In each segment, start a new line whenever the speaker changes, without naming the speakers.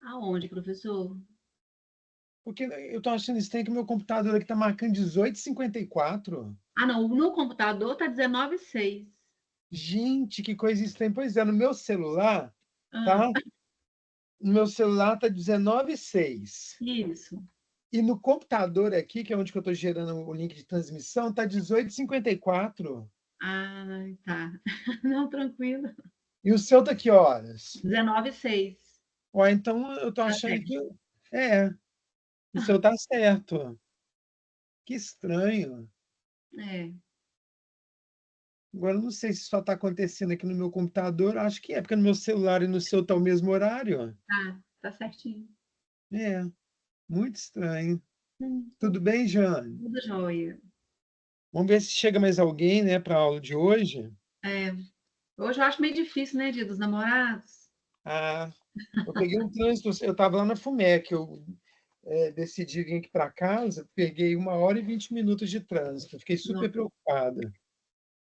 Aonde, professor?
Porque eu tô achando estranho que o meu computador aqui tá marcando 18h54.
Ah, não, no computador tá 19:06.
Gente, que coisa estranha. Pois é, no meu celular,
Ah,
tá? No meu celular tá 19h06.
isso.
E no computador aqui, que é onde que eu tô gerando o link de transmissão, tá 18h54.
Ah, tá. Não, tranquilo.
E o seu tá que horas?
19:06.
Ó, então eu tô
Tá
achando que.
certo.
É, o seu tá certo. Que estranho.
É,
Agora, eu não sei se só está acontecendo aqui no meu computador. Acho que é, porque no meu celular e no seu tá o mesmo horário.
tá certinho.
É, muito estranho.
Hum,
Tudo bem, Jane?
tudo jóia.
Vamos ver se chega mais alguém, né, para a aula de hoje.
É, hoje eu acho meio difícil, né, Dia dos Namorados?
Ah, eu peguei um trânsito, eu estava lá na FUMEC, eu decidi vir aqui para casa, peguei 1h e 20 minutos de trânsito. Fiquei
Não,
super preocupada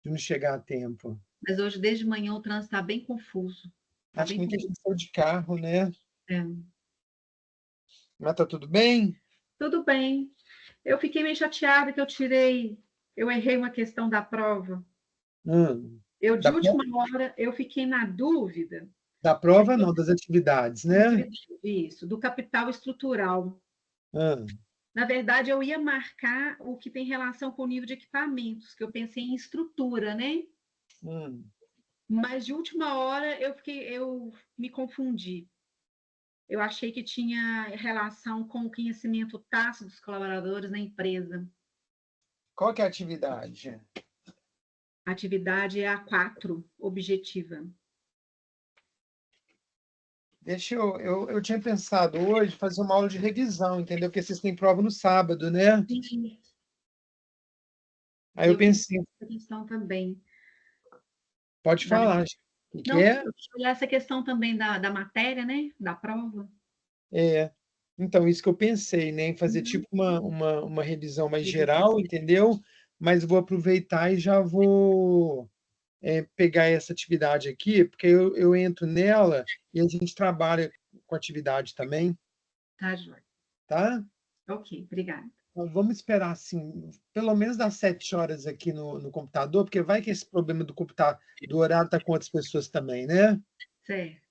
de não chegar a tempo.
mas hoje, desde manhã, o trânsito está bem confuso. Está
Acho que
bem
muita
confuso.
gente saiu de carro, né?
É.
Mas tá tudo bem?
Tudo bem. Eu fiquei meio chateada que eu errei uma questão da prova.
Hum.
Eu, de
Da,
última hora, eu fiquei na dúvida,
da prova, não, das atividades, né?
isso, do capital estrutural.
Hum.
Na verdade, eu ia marcar o que tem relação com o nível de equipamentos, que eu pensei em estrutura, né?
Hum.
Mas de última hora eu me confundi. Eu achei que tinha relação com o conhecimento tácito dos colaboradores na empresa.
Qual que é a atividade?
A atividade é a 4, objetiva.
Eu tinha pensado hoje fazer uma aula de revisão, entendeu? Porque vocês têm prova no sábado, né?
Sim,
Aí eu
eu pensei
pensei,
nessa questão também.
pode
Da,
falar, o que
não,
é?
essa questão também da matéria, né? Da prova.
É, então, isso que eu pensei, né? Em fazer
Uhum.
tipo uma revisão mais geral, entendeu? Mas vou aproveitar e já vou pegar essa atividade aqui, porque eu entro nela e a gente trabalha com atividade também,
Tá, Joia.
tá?
Ok, obrigada.
Então, vamos esperar, assim, pelo menos das 7 horas aqui no computador, porque vai que esse problema do computador, do horário está com outras pessoas também, né?
Certo,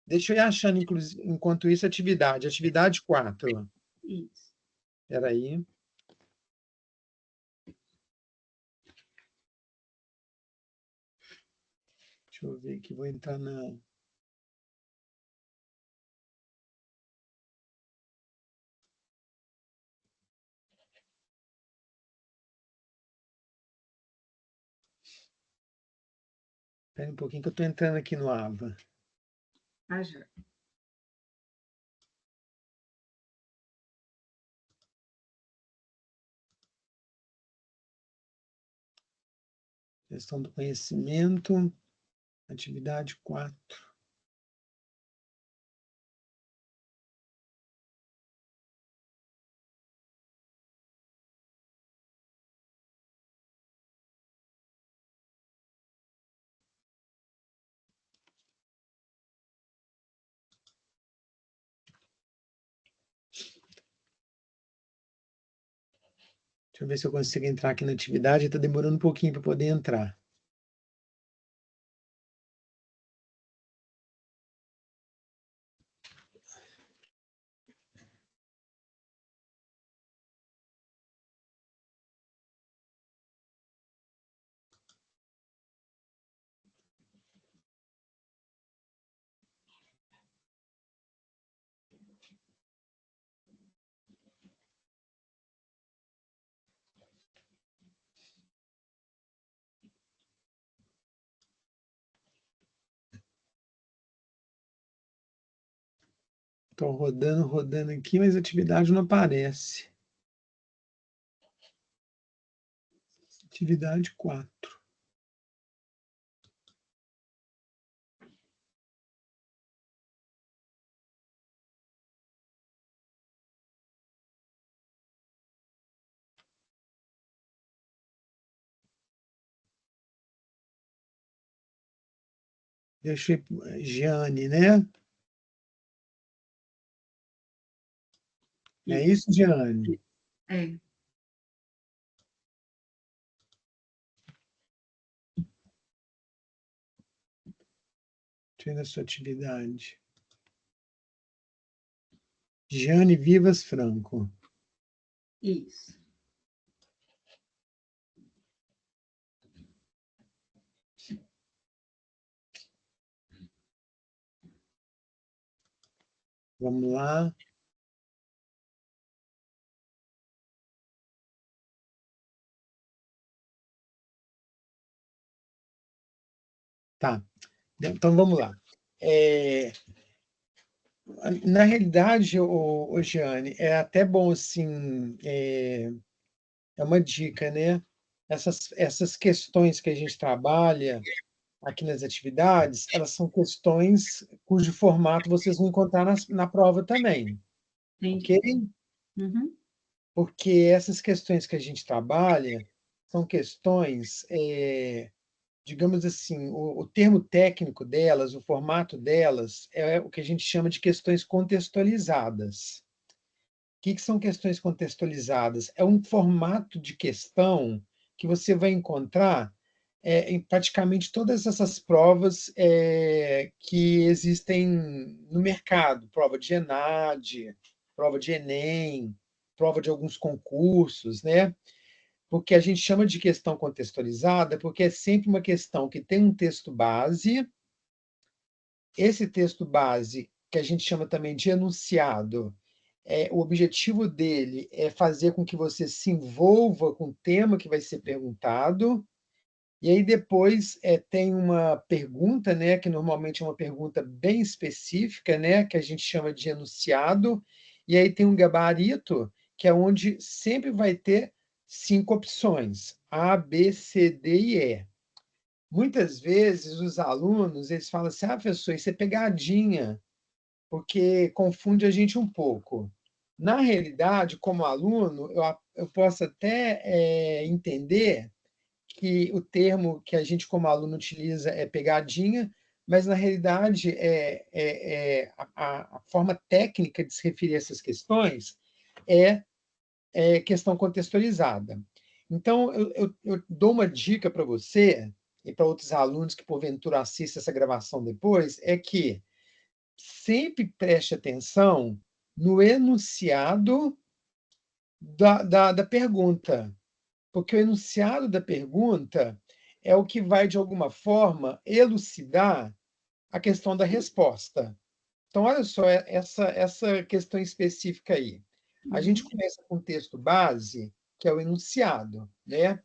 Deixa eu ir achando, enquanto isso, atividade 4.
isso.
Espera aí. Deixa eu ver aqui, vou entrar na. Espera um pouquinho que eu estou entrando aqui no AVA.
Tá, Joia.
Gestão do conhecimento, atividade 4. Deixa eu ver se eu consigo entrar aqui na atividade. Está demorando um pouquinho para poder entrar. Estou rodando, rodando aqui, mas a atividade não aparece. Atividade 4. Deixa eu ir. Giane, né? É isso, Diane?
É.
Tira a sua atividade. Jane Vivas Franco.
Isso.
Vamos lá. Tá. Então, vamos lá. Na realidade, Jeane, é até bom, assim, é uma dica, né? Essas questões que a gente trabalha aqui nas atividades, elas são questões cujo formato vocês vão encontrar na prova também, ok?
Entendi. Uhum.
Porque essas questões que a gente trabalha são questões, digamos assim, o termo técnico delas, o formato delas, é o que a gente chama de questões contextualizadas. O que são questões contextualizadas? É um formato de questão que você vai encontrar em praticamente todas essas provas que existem no mercado, prova de ENAD, prova de Enem, prova de alguns concursos, né? Porque a gente chama de questão contextualizada, porque é sempre uma questão que tem um texto base. Esse texto base, que a gente chama também de enunciado, o objetivo dele é fazer com que você se envolva com o tema que vai ser perguntado. E aí depois tem uma pergunta, né, que normalmente é uma pergunta bem específica, né, que a gente chama de enunciado. E aí tem um gabarito, que é onde sempre vai ter 5 opções: A, B, C, D e E. Muitas vezes os alunos eles falam assim: ah, professor, isso é pegadinha, porque confunde a gente um pouco. Na realidade, como aluno, eu posso até entender que o termo que a gente, como aluno, utiliza é pegadinha, mas, na realidade, a forma técnica de se referir a essas questões é questão contextualizada. Então, eu dou uma dica para você e para outros alunos que, porventura, assistem essa gravação depois, é que sempre preste atenção no enunciado da pergunta, porque o enunciado da pergunta é o que vai, de alguma forma, elucidar a questão da resposta. Então, olha só essa questão específica aí. A gente
Uhum.
começa com o texto base, que é o enunciado, né?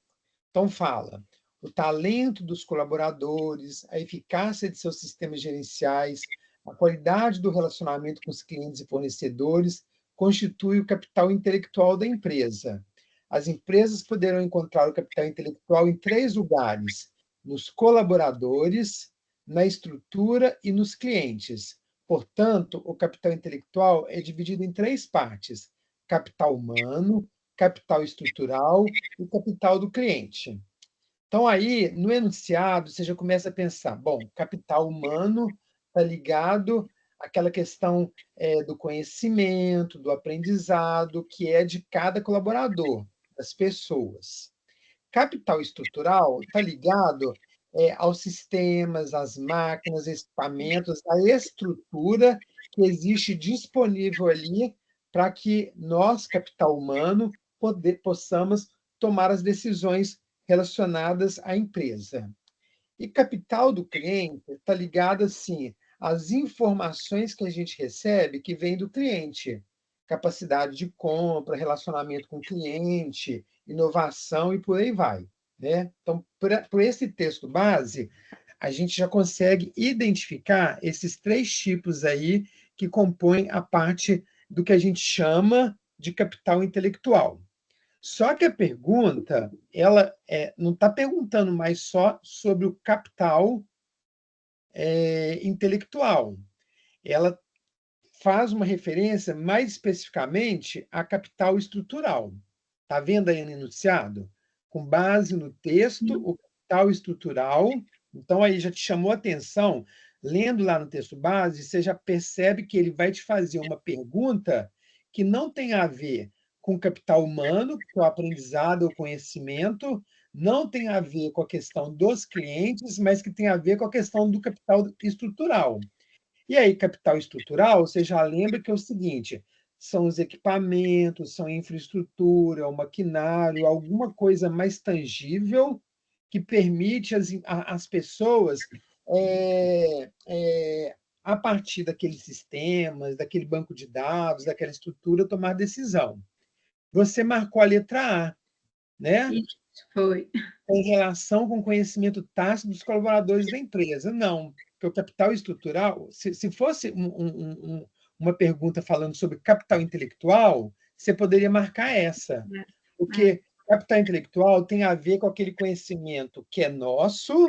Então, fala: o talento dos colaboradores, a eficácia de seus sistemas gerenciais, a qualidade do relacionamento com os clientes e fornecedores constitui o capital intelectual da empresa. As empresas poderão encontrar o capital intelectual em 3 lugares: nos colaboradores, na estrutura e nos clientes. Portanto, o capital intelectual é dividido em 3 partes: capital humano, capital estrutural e capital do cliente. Então, aí, no enunciado, você já começa a pensar: bom, capital humano está ligado àquela questão do conhecimento, do aprendizado, que é de cada colaborador, das pessoas. Capital estrutural está ligado aos sistemas, às máquinas, equipamentos, à estrutura que existe disponível ali para que nós, capital humano, possamos tomar as decisões relacionadas à empresa. E capital do cliente está ligado, assim, às informações que a gente recebe que vem do cliente. Capacidade de compra, relacionamento com o cliente, inovação e por aí vai, né? Então, por esse texto base, a gente já consegue identificar esses 3 tipos aí que compõem a parte do que a gente chama de capital intelectual. Só que a pergunta, ela não está perguntando mais só sobre o capital intelectual. Ela faz uma referência mais especificamente a capital estrutural. Está vendo aí no enunciado? Com base no texto, o capital estrutural. Então, aí já te chamou a atenção, lendo lá no texto base, você já percebe que ele vai te fazer uma pergunta que não tem a ver com capital humano, que é o aprendizado, o conhecimento, não tem a ver com a questão dos clientes, mas que tem a ver com a questão do capital estrutural. E aí, capital estrutural, você já lembra que é o seguinte: são os equipamentos, são infraestrutura, o maquinário, alguma coisa mais tangível que permite as pessoas, a partir daqueles sistemas, daquele banco de dados, daquela estrutura, tomar decisão. Você marcou a letra A, né?
Isso foi.
Em relação com o conhecimento tácito dos colaboradores da empresa. Não, porque o capital estrutural, se fosse uma pergunta falando sobre capital intelectual, você poderia marcar essa,
É,
porque capital intelectual tem a ver com aquele conhecimento que é nosso,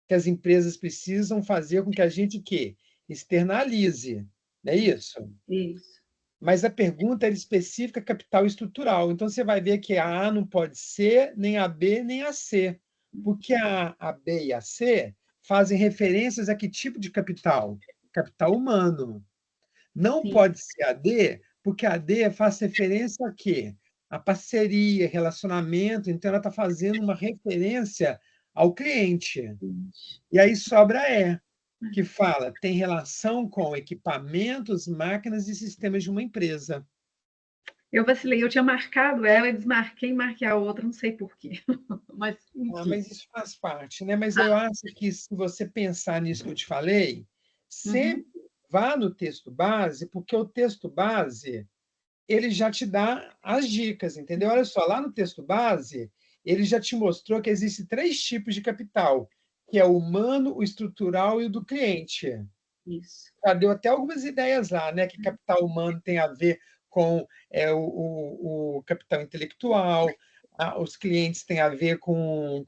que as empresas precisam fazer com que a gente que externalize, não é isso?
isso.
Mas a pergunta era específica capital estrutural. Então, você vai ver que a A não pode ser, nem a B, nem a C. Porque a B e a C fazem referências a que tipo de capital? Capital humano. Não
Sim,
pode ser a D, porque a D faz referência a quê? A parceria, relacionamento. Então, ela está fazendo uma referência ao cliente. E aí sobra a E, que fala, tem relação com equipamentos, máquinas e sistemas de uma empresa.
eu vacilei, eu tinha marcado ela e desmarquei e marquei a outra, não sei por quê. Mas,
Ah,
enfim.
mas isso faz parte, né? Mas eu acho que se você pensar nisso que eu te falei, sempre
Uhum,
vá no texto base, porque o texto base ele já te dá as dicas, entendeu? Olha só, lá no texto base, ele já te mostrou que existem 3 tipos de capital, que é o humano, o estrutural e o do cliente.
isso.
Já deu até algumas ideias lá, né? Que capital humano tem a ver com o capital intelectual, os clientes têm a ver com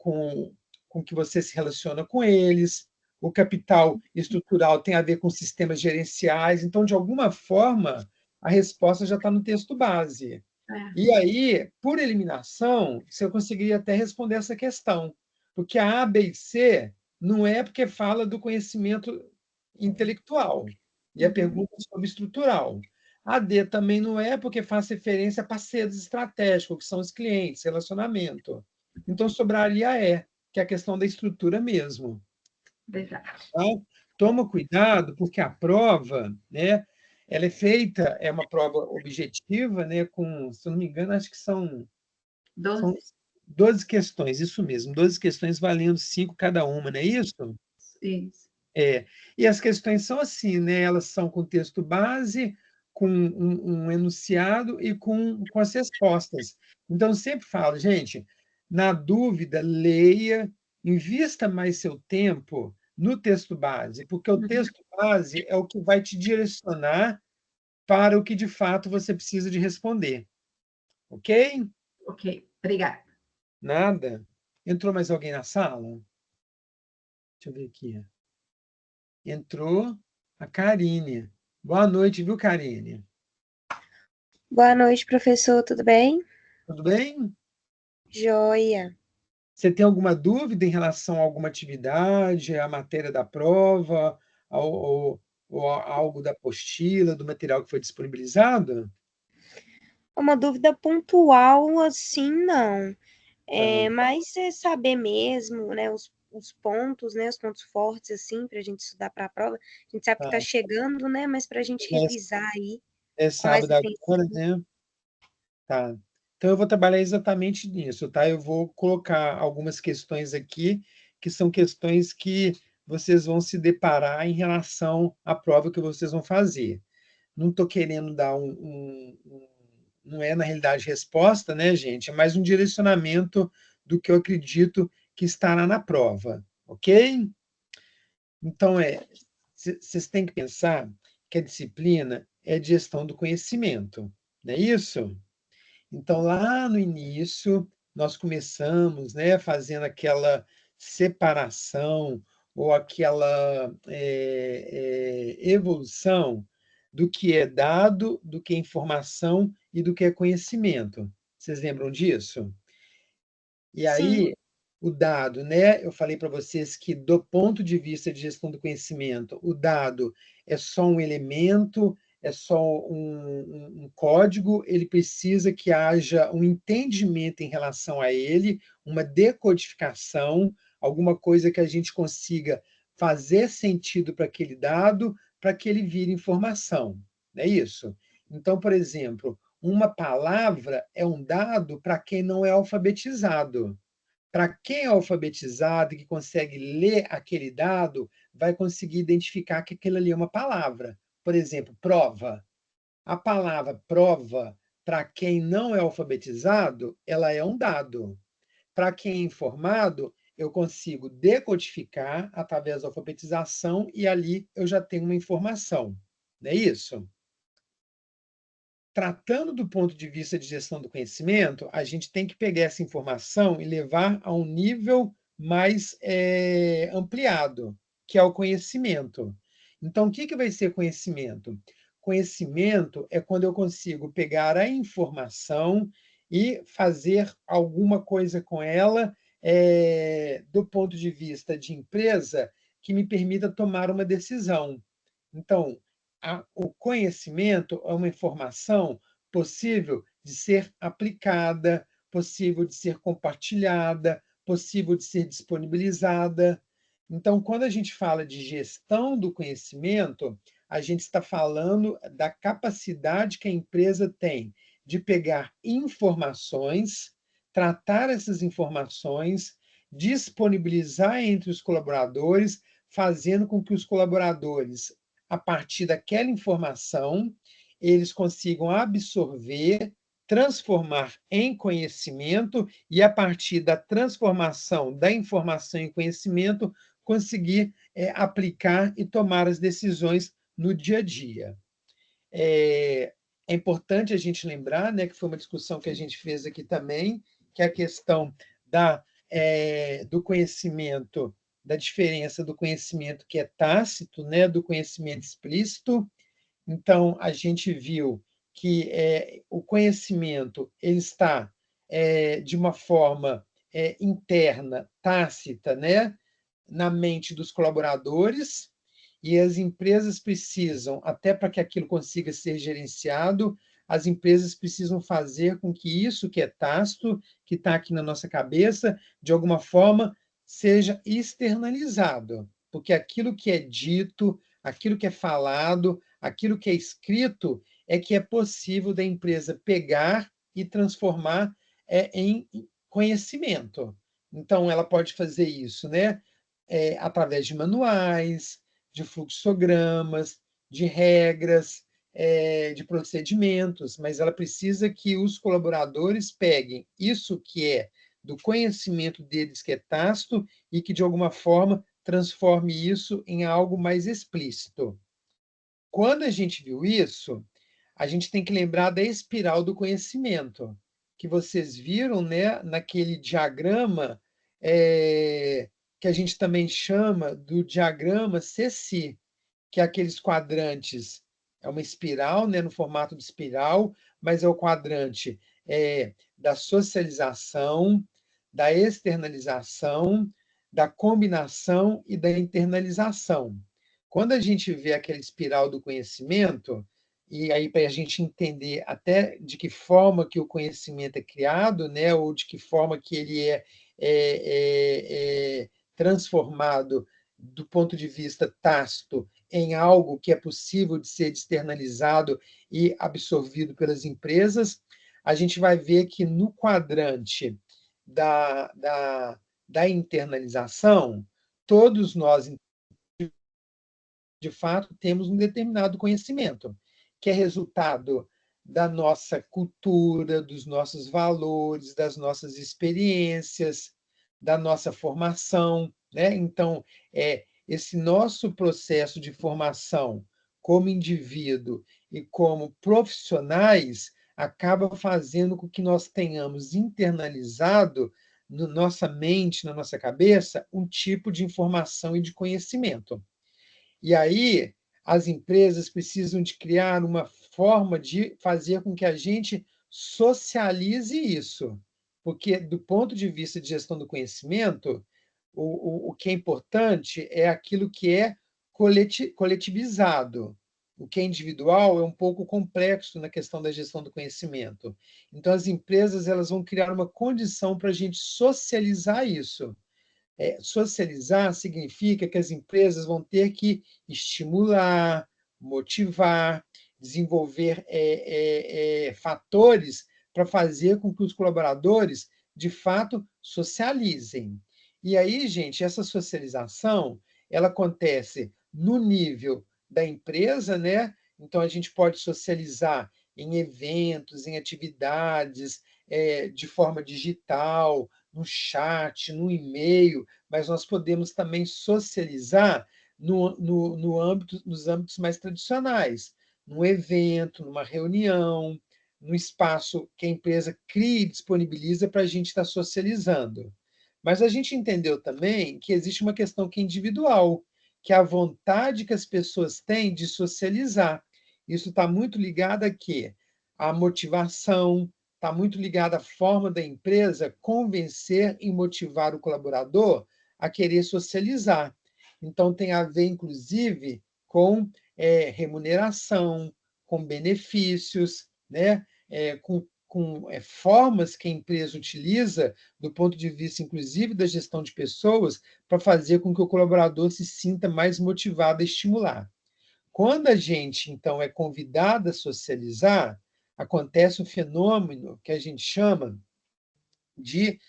que você se relaciona com eles, o capital estrutural tem a ver com sistemas gerenciais. Então, de alguma forma, a resposta já está no texto base.
É,
E aí, por eliminação, você conseguiria até responder essa questão, porque a A, B e C não é porque fala do conhecimento intelectual, e a
uhum,
pergunta é sobre estrutural. A D também não é porque faz referência a parceiros estratégicos, que são os clientes, relacionamento. Então, sobraria a E, que é a questão da estrutura mesmo.
verdade.
Tá? Toma cuidado, porque a prova, né, ela é feita, é uma prova objetiva, né, com, se eu não me engano, acho que são
12.
12 questões, isso mesmo, 12 questões valendo 5 cada uma, não é isso?
Isso.
É. E as questões são assim, né? Elas são com texto base, com um enunciado e com as respostas. Então, eu sempre falo, gente, na dúvida, leia, invista mais seu tempo no texto base, porque o
Uhum,
texto base é o que vai te direcionar para o que de fato você precisa de responder. Ok?
ok, obrigada.
Nada? Entrou mais alguém na sala? Deixa eu ver aqui. Entrou a Karine. Boa noite, viu, Karine?
Boa noite, professor, tudo bem?
Tudo bem?
Joia.
Você tem alguma dúvida em relação a alguma atividade, à matéria da prova, ou a algo da apostila, do material que foi disponibilizado?
Uma dúvida pontual, assim, não.
Tá,
Mas é saber mesmo, né, os pontos, né, os pontos fortes, assim, para a gente estudar para a prova. A gente sabe que está
tá.
chegando, né, mas para a gente revisar aí
É
com mais
sábado
atenção.
agora, né? Tá. Então, eu vou trabalhar exatamente nisso, tá? Eu vou colocar algumas questões aqui, que são questões que vocês vão se deparar em relação à prova que vocês vão fazer. Não estou querendo dar não é, na realidade, resposta, né, gente? É mais um direcionamento do que eu acredito que estará na prova, ok? Então, vocês têm que pensar que a disciplina é de gestão do conhecimento, não é isso? Então, lá no início, nós começamos, né, fazendo aquela separação ou aquela evolução do que é dado, do que é informação e do que é conhecimento. Vocês lembram disso? E
Sim,
aí, o dado, né? Eu falei para vocês que, do ponto de vista de gestão do conhecimento, o dado é só um elemento, é só um código, ele precisa que haja um entendimento em relação a ele, uma decodificação, alguma coisa que a gente consiga fazer sentido para aquele dado, para que ele vire informação. Não é isso? Então, por exemplo, uma palavra é um dado para quem não é alfabetizado. Para quem é alfabetizado e que consegue ler aquele dado, vai conseguir identificar que aquilo ali é uma palavra. Por exemplo, prova. A palavra prova, para quem não é alfabetizado, ela é um dado. Para quem é informado, eu consigo decodificar através da alfabetização e ali eu já tenho uma informação. Não é isso? Tratando do ponto de vista de gestão do conhecimento, a gente tem que pegar essa informação e levar a um nível mais ampliado, que é o conhecimento. Então, o que vai ser conhecimento? Conhecimento é quando eu consigo pegar a informação e fazer alguma coisa com ela do ponto de vista de empresa que me permita tomar uma decisão. Então, o conhecimento é uma informação possível de ser aplicada, possível de ser compartilhada, possível de ser disponibilizada. Então, quando a gente fala de gestão do conhecimento, a gente está falando da capacidade que a empresa tem de pegar informações, tratar essas informações, disponibilizar entre os colaboradores, fazendo com que os colaboradores, a partir daquela informação, eles consigam absorver, transformar em conhecimento e, a partir da transformação da informação em conhecimento, conseguir aplicar e tomar as decisões no dia a dia. É importante a gente lembrar, né, que foi uma discussão que a gente fez aqui também, que é a questão do conhecimento, da diferença do conhecimento que é tácito, né, do conhecimento explícito. Então, a gente viu que o conhecimento ele está de uma forma interna, tácita, né, na mente dos colaboradores, e as empresas precisam, até para que aquilo consiga ser gerenciado, as empresas precisam fazer com que isso que é tácito, que está aqui na nossa cabeça, de alguma forma, seja externalizado. Porque aquilo que é dito, aquilo que é falado, aquilo que é escrito, é que é possível da empresa pegar e transformar em conhecimento. Então, ela pode fazer isso, né? Através de manuais, de fluxogramas, de regras, de procedimentos, mas ela precisa que os colaboradores peguem isso que é do conhecimento deles, que é tácito, e que, de alguma forma, transforme isso em algo mais explícito. Quando a gente viu isso, a gente tem que lembrar da espiral do conhecimento, que vocês viram, né, naquele diagrama que a gente também chama do diagrama CECI, que é aqueles quadrantes. É uma espiral, né, no formato de espiral, mas é o quadrante da socialização, da externalização, da combinação e da internalização. Quando a gente vê aquela espiral do conhecimento, e aí para a gente entender até de que forma que o conhecimento é criado, né, ou de que forma que ele é transformado do ponto de vista tácito em algo que é possível de ser externalizado e absorvido pelas empresas, a gente vai ver que no quadrante da internalização, todos nós, de fato, temos um determinado conhecimento, que é resultado da nossa cultura, dos nossos valores, das nossas experiências, da nossa formação, né? Então, esse nosso processo de formação como indivíduo e como profissionais acaba fazendo com que nós tenhamos internalizado na nossa mente, na nossa cabeça, um tipo de informação e de conhecimento. E aí, as empresas precisam de criar uma forma de fazer com que a gente socialize isso. Porque, do ponto de vista de gestão do conhecimento, o que é importante é aquilo que é coletivizado. o que é individual é um pouco complexo na questão da gestão do conhecimento. Então, as empresas elas vão criar uma condição para a gente socializar isso. Socializar significa que as empresas vão ter que estimular, motivar, desenvolver fatores para fazer com que os colaboradores, de fato, socializem. E aí, gente, essa socialização, ela acontece no nível da empresa, né? Então, a gente pode socializar em eventos, em atividades, de forma digital, no chat, no e-mail, mas nós podemos também socializar nos âmbitos mais tradicionais, num evento, numa reunião, num espaço que a empresa cria e disponibiliza para a gente estar socializando. Mas a gente entendeu também que existe uma questão que é individual, que é a vontade que as pessoas têm de socializar. Isso está muito ligado a quê? A motivação, está muito ligado à forma da empresa convencer e motivar o colaborador a querer socializar. Então, tem a ver, inclusive, com remuneração, com benefícios, né? Com formas que a empresa utiliza, do ponto de vista, inclusive, da gestão de pessoas, para fazer com que o colaborador se sinta mais motivado a estimular. Quando a gente, então, é convidado a socializar, acontece um fenômeno que a gente chama de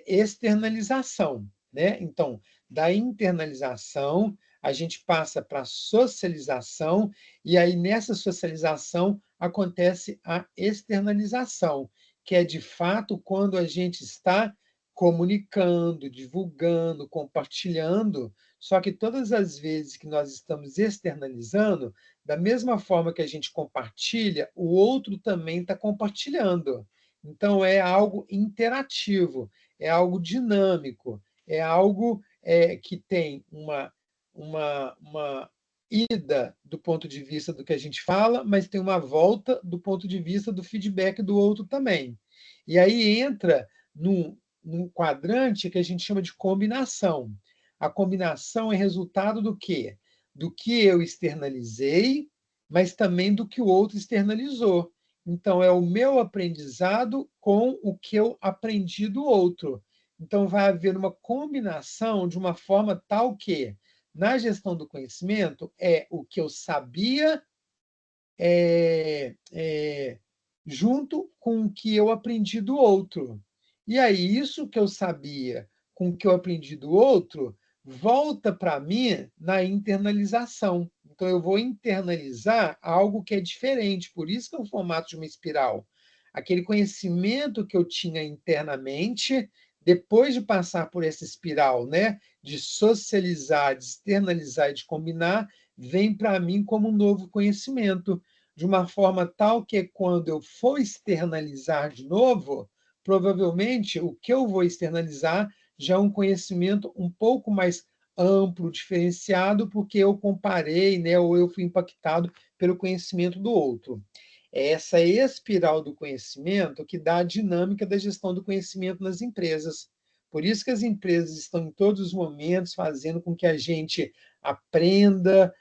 externalização, né? Então, da internalização, a gente passa para a socialização, e aí nessa socialização acontece a externalização, que é de fato quando a gente está comunicando, divulgando, compartilhando, só que todas as vezes que nós estamos externalizando, da mesma forma que a gente compartilha, o outro também está compartilhando. Então, é algo interativo, é algo dinâmico, é algo que tem uma ida do ponto de vista do que a gente fala, mas tem uma volta do ponto de vista do feedback do outro também. E aí entra num quadrante que a gente chama de combinação. A combinação é resultado do quê? Do que eu externalizei, mas também do que o outro externalizou. Então, é o meu aprendizado com o que eu aprendi do outro. Então, vai haver uma combinação de uma forma tal que, na gestão do conhecimento, é o que eu sabia junto com o que eu aprendi do outro. E aí, isso que eu sabia com o que eu aprendi do outro volta para mim na internalização. Então, eu vou internalizar algo que é diferente, por isso que é o formato de uma espiral. Aquele conhecimento que eu tinha internamente, depois de passar por essa espiral, né, de socializar, de externalizar e de combinar, vem para mim como um novo conhecimento de uma forma tal que quando eu for externalizar de novo, provavelmente o que eu vou externalizar já é um conhecimento um pouco mais amplo, diferenciado, porque eu comparei, né, ou eu fui impactado pelo conhecimento do outro. É essa espiral do conhecimento que dá a dinâmica da gestão do conhecimento nas empresas. Por isso que as empresas estão em todos os momentos fazendo com que a gente aprenda,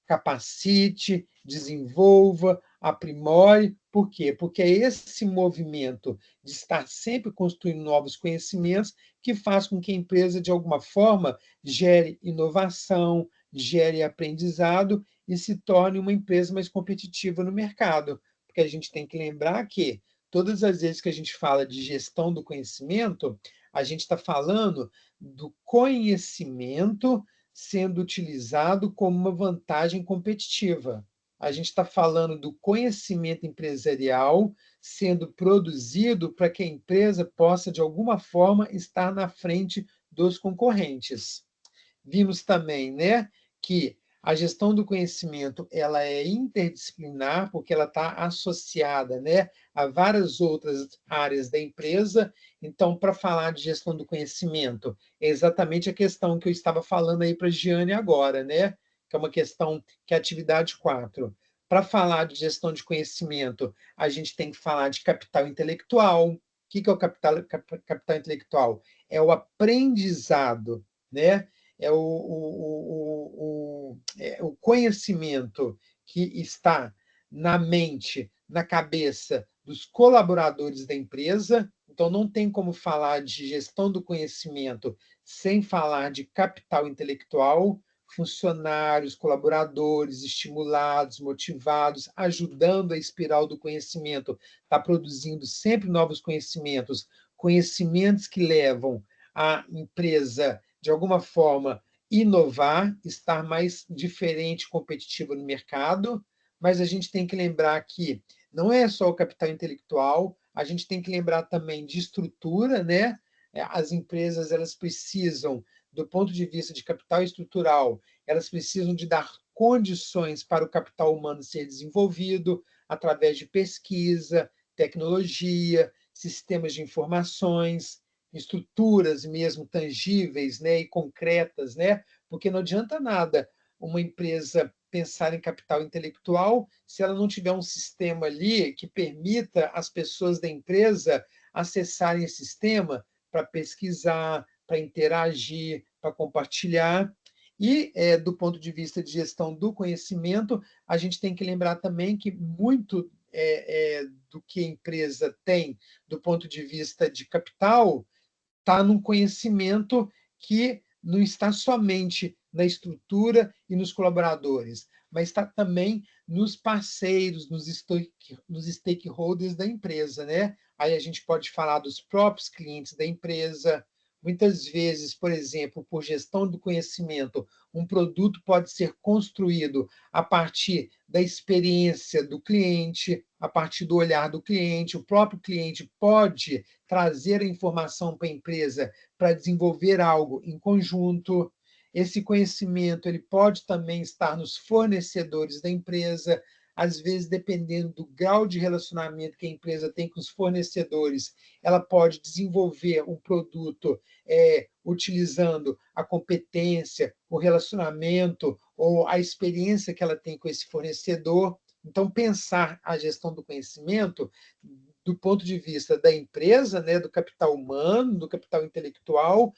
capacite, desenvolva, aprimore. Por quê? Porque é esse movimento de estar sempre construindo novos conhecimentos que faz com que a empresa, de alguma forma, gere inovação, gere aprendizado e se torne uma empresa mais competitiva no mercado. Porque a gente tem que lembrar que todas as vezes que a gente fala de gestão do conhecimento, a gente está falando do conhecimento sendo utilizado como uma vantagem competitiva. A gente está falando do conhecimento empresarial sendo produzido para que a empresa possa, de alguma forma, estar na frente dos concorrentes. Vimos também, né, que a gestão do conhecimento ela é interdisciplinar, porque ela está associada, né, a várias outras áreas da empresa. Então, para falar de gestão do conhecimento, é exatamente a questão que eu estava falando aí para a Giane agora, né, que é uma questão que é a atividade 4. Para falar de gestão de conhecimento, a gente tem que falar de capital intelectual. O que é o capital intelectual? É o aprendizado, né? É o conhecimento que está na mente, na cabeça dos colaboradores da empresa. Então, não tem como falar de gestão do conhecimento sem falar de capital intelectual, funcionários, colaboradores estimulados, motivados, ajudando a espiral do conhecimento, está produzindo sempre novos conhecimentos, conhecimentos que levam a empresa, de alguma forma, inovar, estar mais diferente, competitiva no mercado, mas a gente tem que lembrar que não é só o capital intelectual, a gente tem que lembrar também de estrutura, né? As empresas elas precisam, do ponto de vista de capital estrutural, elas precisam de dar condições para o capital humano ser desenvolvido através de pesquisa, tecnologia, sistemas de informações, estruturas mesmo tangíveis, né, e concretas, né? Porque não adianta nada uma empresa pensar em capital intelectual se ela não tiver um sistema ali que permita as pessoas da empresa acessarem esse sistema para pesquisar, para interagir, para compartilhar. E, do ponto de vista de gestão do conhecimento, a gente tem que lembrar também que muito do que a empresa tem do ponto de vista de capital está num conhecimento que não está somente na estrutura e nos colaboradores, mas está também nos parceiros, nos stakeholders da empresa, né? Aí a gente pode falar dos próprios clientes da empresa. Muitas vezes, por exemplo, por gestão do conhecimento, um produto pode ser construído a partir da experiência do cliente, a partir do olhar do cliente. O próprio cliente pode trazer a informação para a empresa para desenvolver algo em conjunto. Esse conhecimento ele pode também estar nos fornecedores da empresa, às vezes, dependendo do grau de relacionamento que a empresa tem com os fornecedores, ela pode desenvolver um produto utilizando a competência, o relacionamento ou a experiência que ela tem com esse fornecedor. Então, pensar a gestão do conhecimento do ponto de vista da empresa, né, do capital humano, do capital intelectual,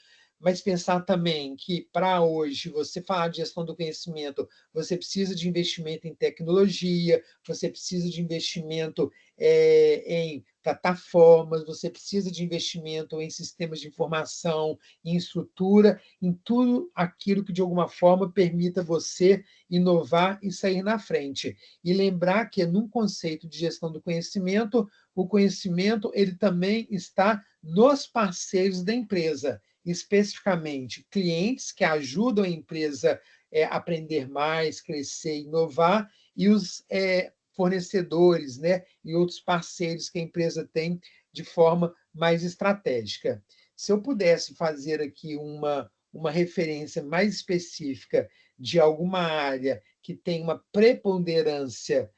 mas pensar também que, para hoje, você falar de gestão do conhecimento, você precisa de investimento em tecnologia, você precisa de investimento em plataformas, você precisa de investimento em sistemas de informação, em estrutura, em tudo aquilo que, de alguma forma, permita você inovar e sair na frente. E lembrar que, num conceito de gestão do conhecimento, o conhecimento ele também está nos parceiros da empresa, especificamente clientes que ajudam a empresa a aprender mais, crescer, inovar, e os fornecedores, né, e outros parceiros que a empresa tem de forma mais estratégica. Se eu pudesse fazer aqui uma referência mais específica de alguma área que tem uma preponderância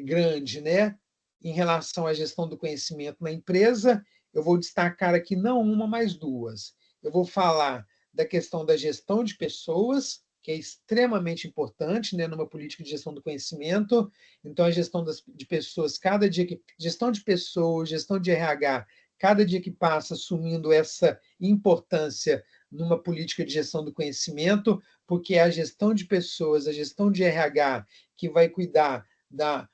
grande, né, em relação à gestão do conhecimento na empresa, eu vou destacar aqui não uma, mas duas. Eu vou falar da questão da gestão de pessoas, que é extremamente importante, né, numa política de gestão do conhecimento. Então, a gestão de pessoas, cada dia que. Gestão de pessoas, gestão de RH, cada dia que passa assumindo essa importância numa política de gestão do conhecimento, porque é a gestão de pessoas, a gestão de RH, que vai cuidar da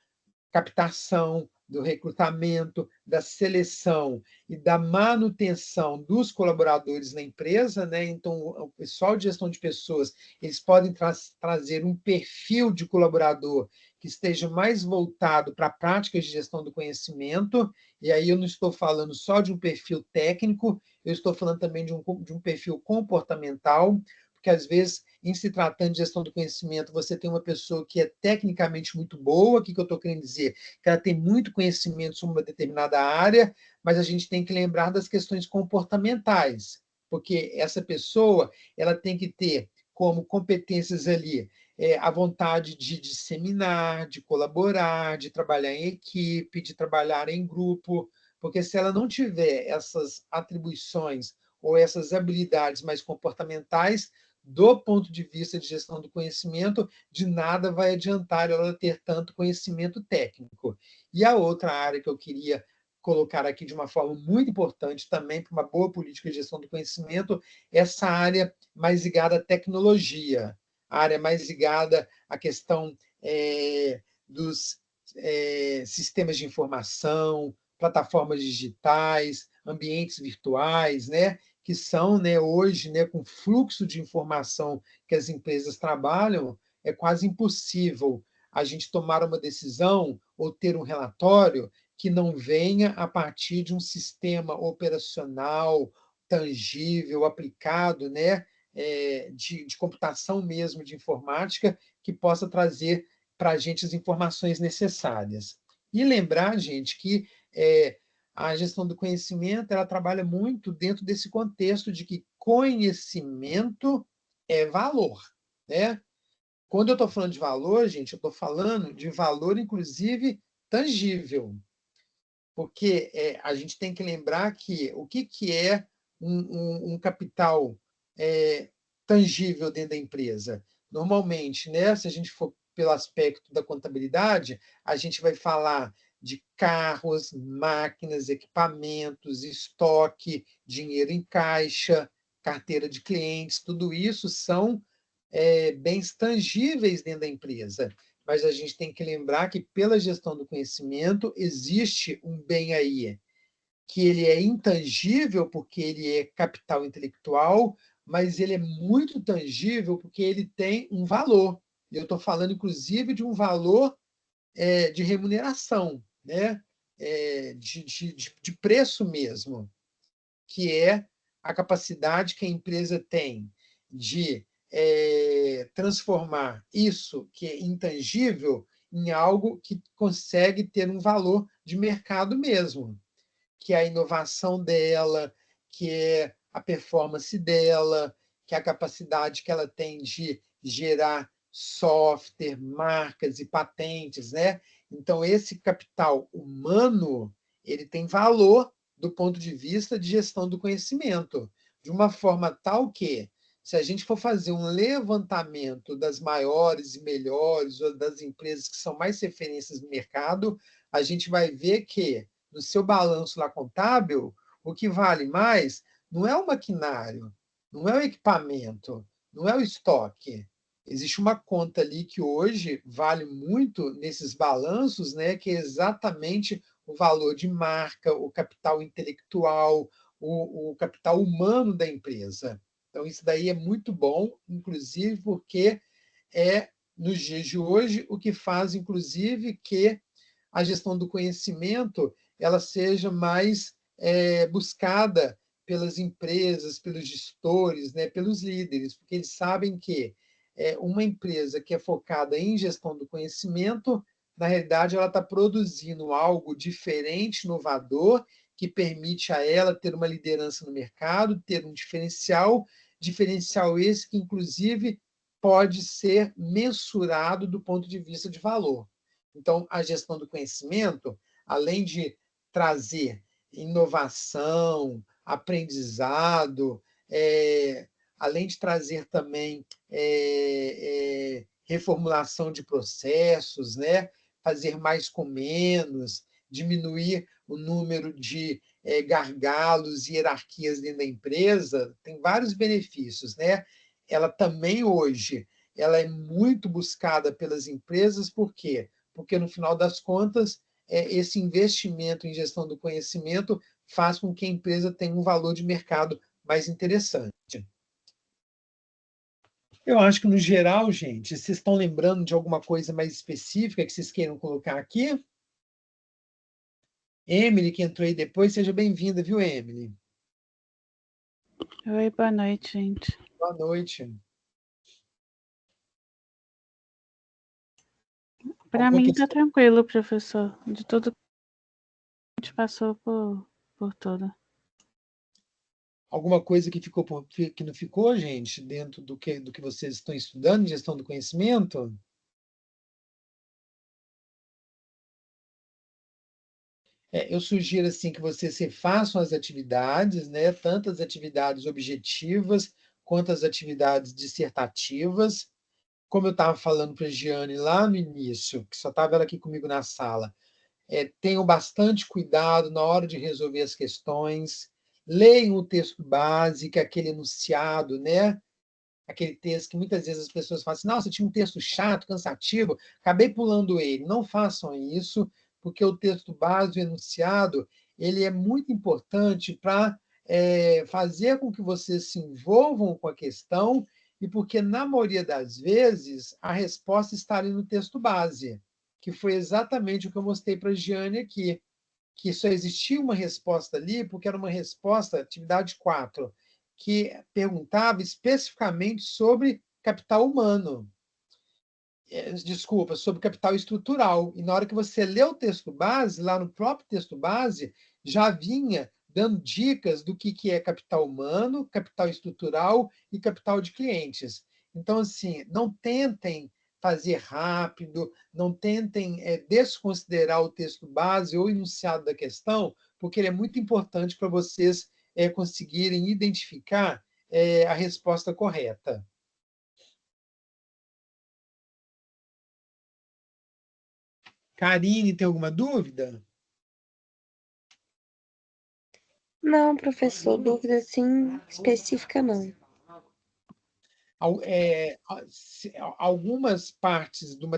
captação, do recrutamento, da seleção e da manutenção dos colaboradores na empresa, né? Então, o pessoal de gestão de pessoas, eles podem trazer um perfil de colaborador que esteja mais voltado para práticas de gestão do conhecimento, e aí eu não estou falando só de um perfil técnico, eu estou falando também de um perfil comportamental, porque às vezes, em se tratando de gestão do conhecimento, você tem uma pessoa que é tecnicamente muito boa, o que eu estou querendo dizer? Que ela tem muito conhecimento sobre uma determinada área, mas a gente tem que lembrar das questões comportamentais, porque essa pessoa ela tem que ter como competências ali a vontade de disseminar, de colaborar, de trabalhar em equipe, de trabalhar em grupo, porque se ela não tiver essas atribuições ou essas habilidades mais comportamentais, do ponto de vista de gestão do conhecimento, de nada vai adiantar ela ter tanto conhecimento técnico. E a outra área que eu queria colocar aqui de uma forma muito importante também para uma boa política de gestão do conhecimento, essa área mais ligada à tecnologia, a área mais ligada à questão dos sistemas de informação, plataformas digitais, ambientes virtuais, né, que são, né, hoje, né, com o fluxo de informação que as empresas trabalham, é quase impossível a gente tomar uma decisão ou ter um relatório que não venha a partir de um sistema operacional tangível, aplicado, né, de computação mesmo, de informática, que possa trazer para a gente as informações necessárias. E lembrar, gente, que a gestão do conhecimento ela trabalha muito dentro desse contexto de que conhecimento é valor, né? Quando eu estou falando de valor, gente, eu estou falando de valor, inclusive, tangível. Porque a gente tem que lembrar que o que é um capital tangível dentro da empresa? Normalmente, né, se a gente for pelo aspecto da contabilidade, a gente vai falar de carros, máquinas, equipamentos, estoque, dinheiro em caixa, carteira de clientes, tudo isso são bens tangíveis dentro da empresa. Mas a gente tem que lembrar que, pela gestão do conhecimento, existe um bem aí, que ele é intangível, porque ele é capital intelectual, mas ele é muito tangível, porque ele tem um valor. Eu estou falando, inclusive, de um valor de remuneração, né? De preço mesmo, que é a capacidade que a empresa tem de transformar isso que é intangível em algo que consegue ter um valor de mercado mesmo, que é a inovação dela, que é a performance dela, que é a capacidade que ela tem de gerar software, marcas e patentes, né? Então, esse capital humano, ele tem valor do ponto de vista de gestão do conhecimento, de uma forma tal que, se a gente for fazer um levantamento das maiores e melhores, ou das empresas que são mais referências no mercado, a gente vai ver que, no seu balanço lá contábil, o que vale mais não é o maquinário, não é o equipamento, não é o estoque. Existe uma conta ali que hoje vale muito nesses balanços, né, que é exatamente o valor de marca, o capital intelectual, o capital humano da empresa. Então, isso daí é muito bom, inclusive porque nos dias de hoje, o que faz, inclusive, que a gestão do conhecimento ela seja mais buscada pelas empresas, pelos gestores, né, pelos líderes, porque eles sabem que uma empresa que é focada em gestão do conhecimento, na realidade, ela está produzindo algo diferente, inovador, que permite a ela ter uma liderança no mercado, ter um diferencial esse que, inclusive, pode ser mensurado do ponto de vista de valor. Então, a gestão do conhecimento, além de trazer inovação, aprendizado, além de trazer também reformulação de processos, né? Fazer mais com menos, diminuir o número de gargalos e hierarquias dentro da empresa, tem vários benefícios, né? Ela também hoje ela é muito buscada pelas empresas, por quê? Porque, no final das contas, esse investimento em gestão do conhecimento faz com que a empresa tenha um valor de mercado mais interessante. Eu acho que, no geral, gente, vocês estão lembrando de alguma coisa mais específica que vocês queiram colocar aqui? Emily, que entrou aí depois, seja bem-vinda, viu, Emily?
Oi, boa noite, gente.
Boa noite.
Para mim está tranquilo, professor. De tudo que a gente passou por tudo.
Alguma coisa que que não ficou, gente, dentro do que vocês estão estudando em gestão do conhecimento? Eu sugiro assim que vocês refaçam as atividades, né? Tanto as atividades objetivas quanto as atividades dissertativas. Como eu estava falando para a Giane lá no início, que só estava ela aqui comigo na sala, tenham bastante cuidado na hora de resolver as questões, leiam o texto básico, aquele enunciado, né? aquele texto que muitas vezes as pessoas falam assim, nossa, tinha um texto chato, cansativo, acabei pulando ele. Não façam isso, porque o texto base, o enunciado, ele é muito importante para fazer com que vocês se envolvam com a questão e porque, na maioria das vezes, a resposta está ali no texto base, que foi exatamente o que eu mostrei para a Giane aqui, que só existia uma resposta ali, porque era uma resposta, atividade 4, que perguntava especificamente sobre capital humano. Desculpa, sobre capital estrutural. E na hora que você lê o texto base, lá no próprio texto base, já vinha dando dicas do que é capital humano, capital estrutural e capital de clientes. Então, assim, não tentem fazer rápido, não tentem desconsiderar o texto base ou enunciado da questão, porque ele é muito importante para vocês conseguirem identificar a resposta correta. Karine, tem alguma dúvida?
Não, professor, dúvida assim específica não.
Algumas partes do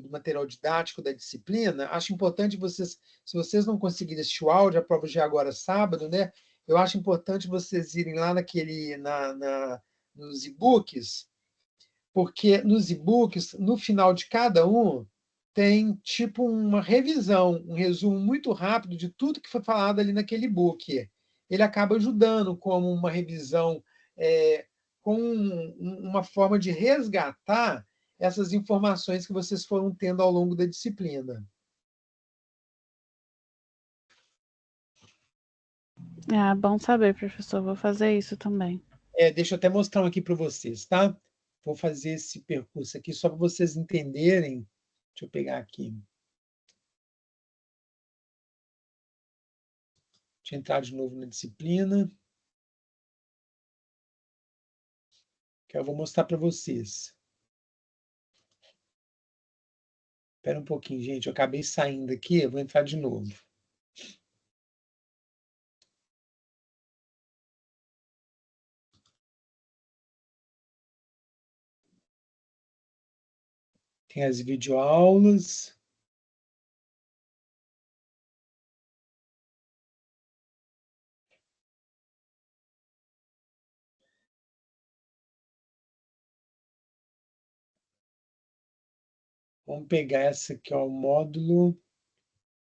material didático da disciplina, acho importante vocês, se vocês não conseguirem assistir o áudio, a prova já é agora sábado, né? Eu acho importante vocês irem lá nos e-books, porque nos e-books, no final de cada um, tem tipo uma revisão, um resumo muito rápido de tudo que foi falado ali naquele e-book. Ele acaba ajudando como uma revisão, com uma forma de resgatar essas informações que vocês foram tendo ao longo da disciplina.
Ah, bom saber, professor. Vou fazer isso também.
Deixa eu até mostrar um aqui para vocês, tá? Vou fazer esse percurso aqui só para vocês entenderem. Deixa eu pegar aqui. Deixa eu entrar de novo na disciplina. Que eu vou mostrar para vocês. Espera um pouquinho, gente. Eu acabei saindo aqui, eu vou entrar de novo. Tem as videoaulas. Vamos pegar essa aqui, ó, o módulo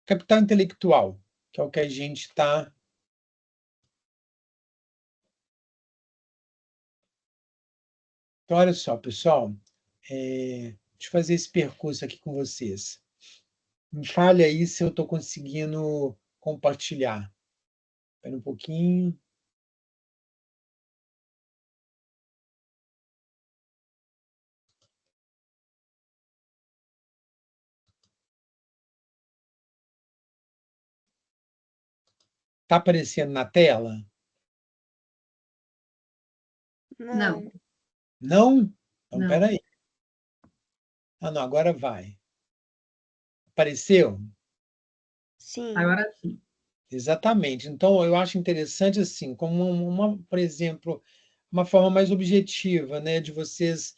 Capital Intelectual, que é o que a gente está... Então, olha só, pessoal. Deixa eu fazer esse percurso aqui com vocês. Me fale aí se eu estou conseguindo compartilhar. Espera um pouquinho. Está aparecendo na tela?
Não,
Não? Então,
não.
espera aí. Ah, não, agora vai. Apareceu?
Sim.
Agora sim.
Exatamente. Então, eu acho interessante, assim, como por exemplo, uma forma mais objetiva, né, de vocês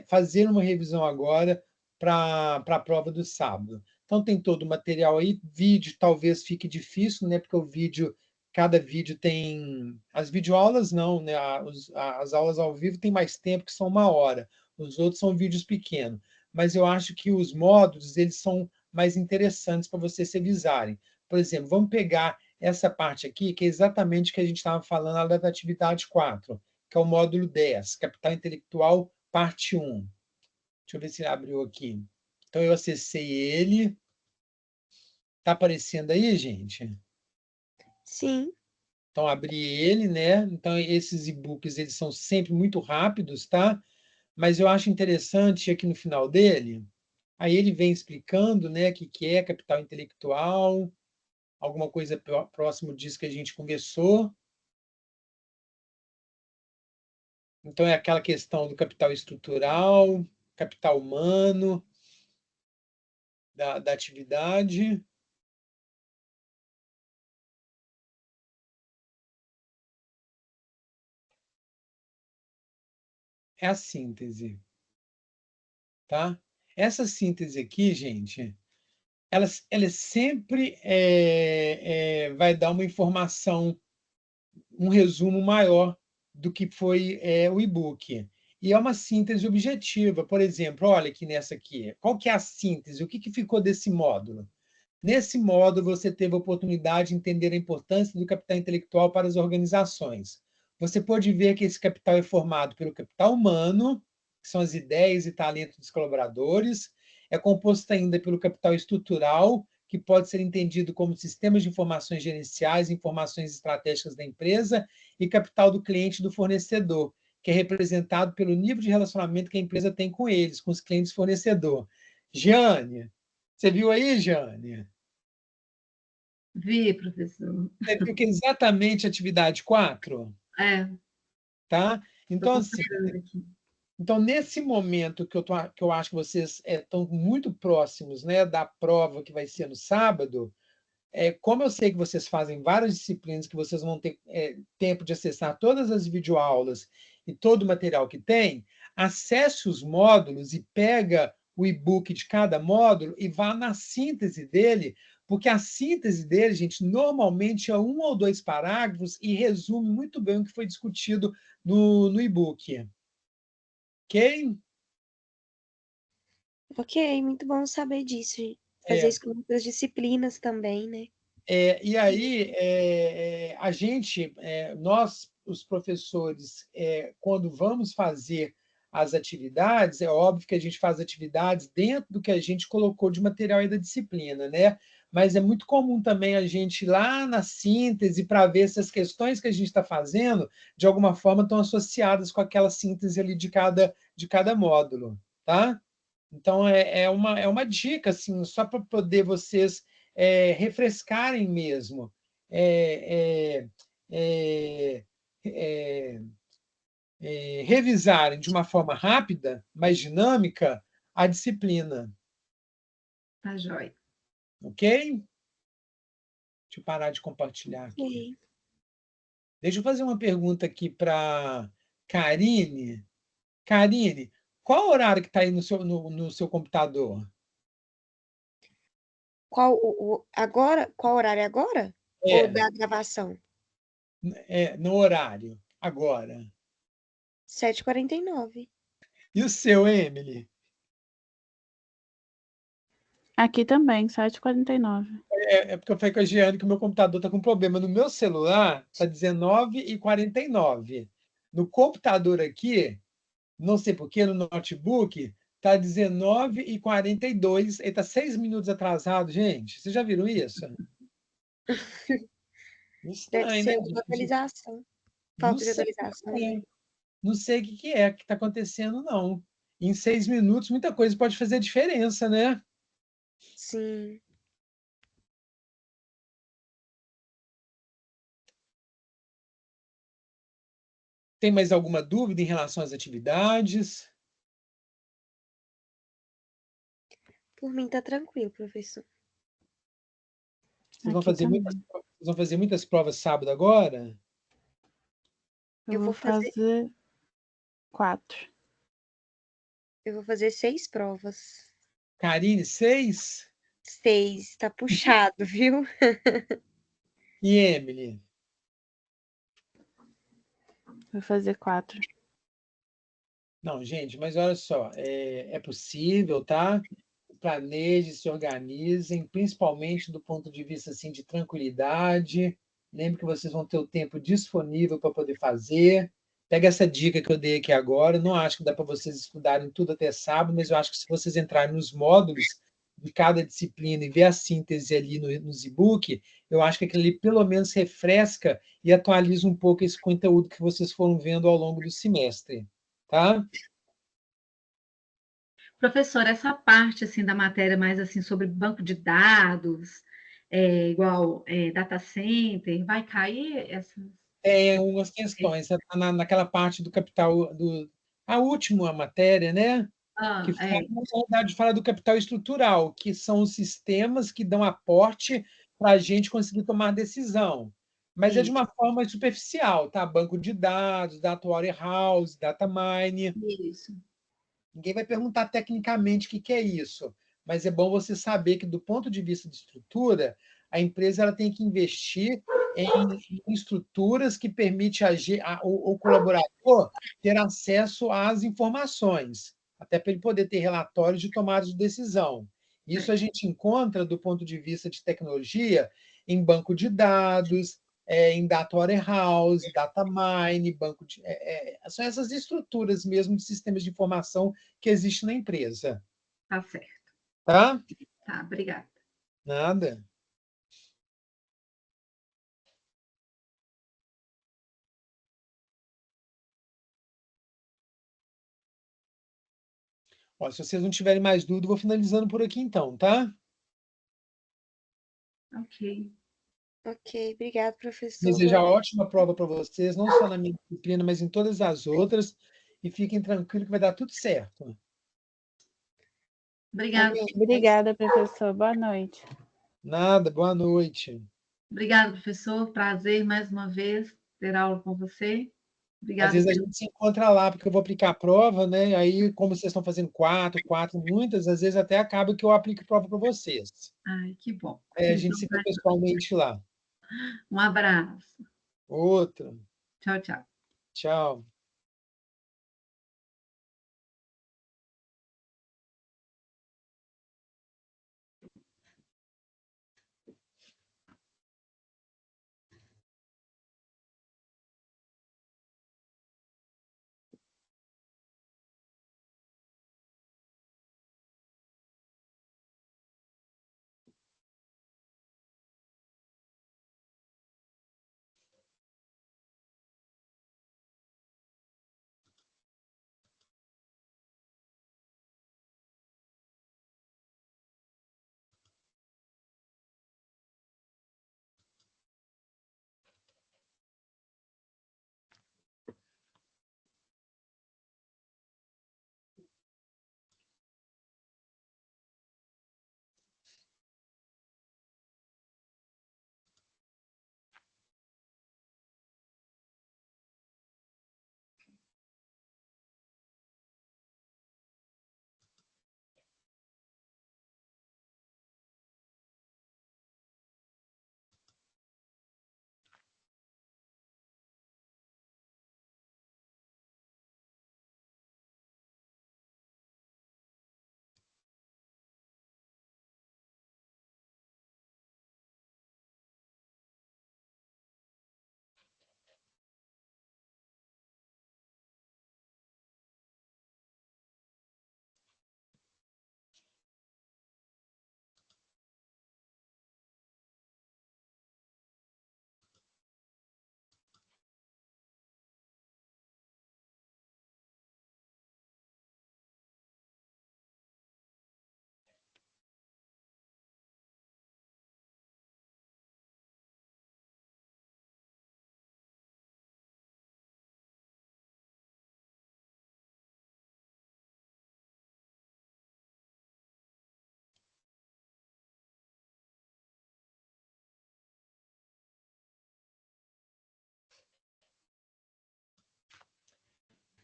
fazer uma revisão agora para a prova do sábado. Então, tem todo o material aí. Vídeo talvez fique difícil, né, porque o vídeo, cada vídeo tem... As videoaulas não, né, as aulas ao vivo tem mais tempo, que são 1 hora. Os outros são vídeos pequenos. Mas eu acho que os módulos, eles são mais interessantes para vocês revisarem. Por exemplo, vamos pegar essa parte aqui, que é exatamente o que a gente estava falando lá da atividade 4, que é o módulo 10, Capital Intelectual, parte 1. Deixa eu ver se ele abriu aqui. Então, eu acessei ele. Está aparecendo aí, gente?
Sim.
Então, abri ele, né? Então, esses e-books, eles são sempre muito rápidos, tá? Mas eu acho interessante aqui no final dele, aí ele vem explicando, né, o que é capital intelectual, alguma coisa próximo disso que a gente conversou. Então, é aquela questão do capital estrutural, capital humano, da atividade. é a síntese, tá? Essa síntese aqui, gente, ela sempre vai dar uma informação, um resumo maior do que foi o e-book. E é uma síntese objetiva. Por exemplo, olha aqui nessa aqui. Qual que é a síntese? O que ficou desse módulo? Nesse módulo, você teve a oportunidade de entender a importância do capital intelectual para as organizações. Você pode ver que esse capital é formado pelo capital humano, que são as ideias e talentos dos colaboradores, é composto ainda pelo capital estrutural, que pode ser entendido como sistemas de informações gerenciais, informações estratégicas da empresa, e capital do cliente e do fornecedor, que é representado pelo nível de relacionamento que a empresa tem com eles, com os clientes fornecedor. Jeane, você viu aí, Jeane?
Vi, professor.
Você viu que é exatamente a atividade 4?
É,
Tá?
estou
Então, assim,
considerando aqui.
então, nesse momento que eu acho que vocês estão muito próximos, né, da prova que vai ser no sábado, como eu sei que vocês fazem várias disciplinas, que vocês vão ter tempo de acessar todas as videoaulas e todo o material que tem, acesse os módulos e pega o e-book de cada módulo e vá na síntese dele, porque a síntese dele, gente, normalmente é 1 ou 2 parágrafos e resume muito bem o que foi discutido no e-book. Ok?
Ok, muito bom saber disso, gente. Fazer
É,
isso com outras disciplinas também, né?
e aí, a gente, nós, os professores, quando vamos fazer as atividades, é óbvio que a gente faz atividades dentro do que a gente colocou de material aí da disciplina, né? Mas é muito comum também a gente ir lá na síntese para ver se as questões que a gente está fazendo, de alguma forma, estão associadas com aquela síntese ali de cada módulo, tá? Então, é uma dica, assim, só para poder vocês refrescarem mesmo, é, é, é, revisarem de uma forma rápida, mais dinâmica, a disciplina.
Tá joia.
Ok? Deixa eu parar de compartilhar aqui.
Ok.
Deixa eu fazer uma pergunta aqui para Karine. Karine, qual o horário que está aí no seu computador?
Agora? Qual horário é agora? Ou
É,
da gravação?
no horário, agora.
7h49.
E o seu, Emily?
Aqui também, 7h49.
Porque eu falei com a Giane que o meu computador está com problema. No meu celular, está 19h49. No computador aqui, não sei porquê, no notebook, está 19h42. Ele está 6 minutos atrasado, gente. Vocês já viram isso?
Deve
Estranho, né,
ser uma
gente?
atualização.
Não
Falta de
sei o
atualização,
que
né?
é. Não sei o que é que está acontecendo, não. Em 6 minutos, muita coisa pode fazer diferença, né?
Sim.
Tem mais alguma dúvida em relação às atividades?
Por mim tá tranquilo, professor.
Vocês vão
Aqui
fazer muitas,
também.
vocês vão fazer muitas provas sábado agora?
Eu
Eu
vou
vou
fazer,
fazer 4.
eu vou fazer 6 provas.
Karine, 6?
6, tá puxado, viu?
E Emily?
Vou fazer 4.
Não, gente, mas olha só, é possível, tá? Planejem, se organizem, principalmente do ponto de vista assim, de tranquilidade. Lembre que vocês vão ter o tempo disponível para poder fazer. Pega essa dica que eu dei aqui agora. Não acho que dá para vocês estudarem tudo até sábado, mas eu acho que se vocês entrarem nos módulos de cada disciplina e ver a síntese ali nos e-book, eu acho que aquilo ali pelo menos refresca e atualiza um pouco esse conteúdo que vocês foram vendo ao longo do semestre. Tá?
Professor, essa parte assim da matéria mais assim sobre banco de dados, igual data center, vai cair essa?
Umas questões, naquela parte do capital, a última matéria, né? Que
Ah,
fala, na verdade, fala do capital estrutural, que são os sistemas que dão aporte para a gente conseguir tomar decisão. Mas é de
Isso,
uma forma superficial, tá? Banco de dados, data warehouse, data mine.
isso.
Ninguém vai perguntar tecnicamente o que é isso, mas é bom você saber que, do ponto de vista de estrutura, a empresa ela tem que investir em estruturas que permitem o colaborador ter acesso às informações, até para ele poder ter relatórios de tomada de decisão. Isso a gente encontra, do ponto de vista de tecnologia, em banco de dados, em data warehouse, data mine, são essas estruturas mesmo de sistemas de informação que existem na empresa.
Tá certo.
Tá?
Tá, obrigada.
Nada. Ó, se vocês não tiverem mais dúvida, vou finalizando por aqui então, tá?
Ok.
Ok, obrigado, professor.
Desejar ótima prova para vocês, não só na minha disciplina, mas em todas as outras. E fiquem tranquilos que vai dar tudo certo.
Obrigada.
Amém.
Obrigada, professor. Boa noite.
Nada, boa noite.
Obrigada, professor. Prazer mais uma vez ter aula com você.
Às
Obrigada
vezes a
pelo.
gente se encontra lá, porque eu vou aplicar a prova, né? Aí, como vocês estão fazendo quatro, muitas, às vezes até acaba que eu aplico prova para vocês.
Ai, que bom.
A gente se vê pessoalmente lá.
Um abraço.
Outro.
Tchau, tchau.
Tchau.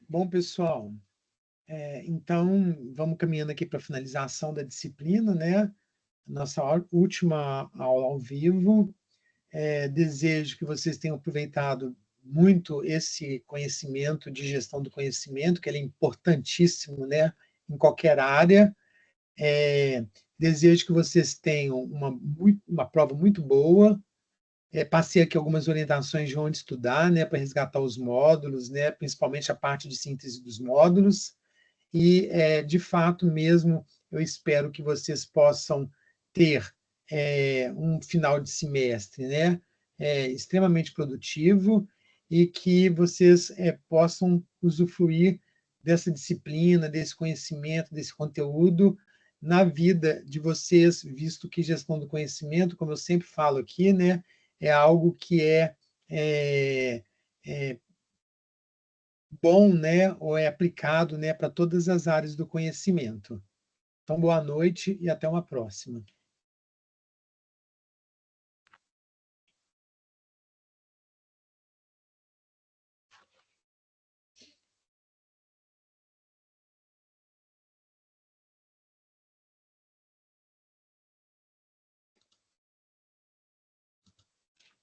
Bom, pessoal, então vamos caminhando aqui para a finalização da disciplina, né? Nossa última aula ao vivo. Desejo que vocês tenham aproveitado muito esse conhecimento de gestão do conhecimento, que ele é importantíssimo, né? Em qualquer área. Desejo que vocês tenham uma prova muito boa. Passei aqui algumas orientações de onde estudar, né, para resgatar os módulos, né, principalmente a parte de síntese dos módulos. E, de fato mesmo, eu espero que vocês possam ter um final de semestre, né, extremamente produtivo e que vocês possam usufruir dessa disciplina, desse conhecimento, desse conteúdo na vida de vocês, visto que gestão do conhecimento, como eu sempre falo aqui, né, é algo que é bom, né, ou é aplicado, né, para todas as áreas do conhecimento. Então, boa noite e até uma próxima.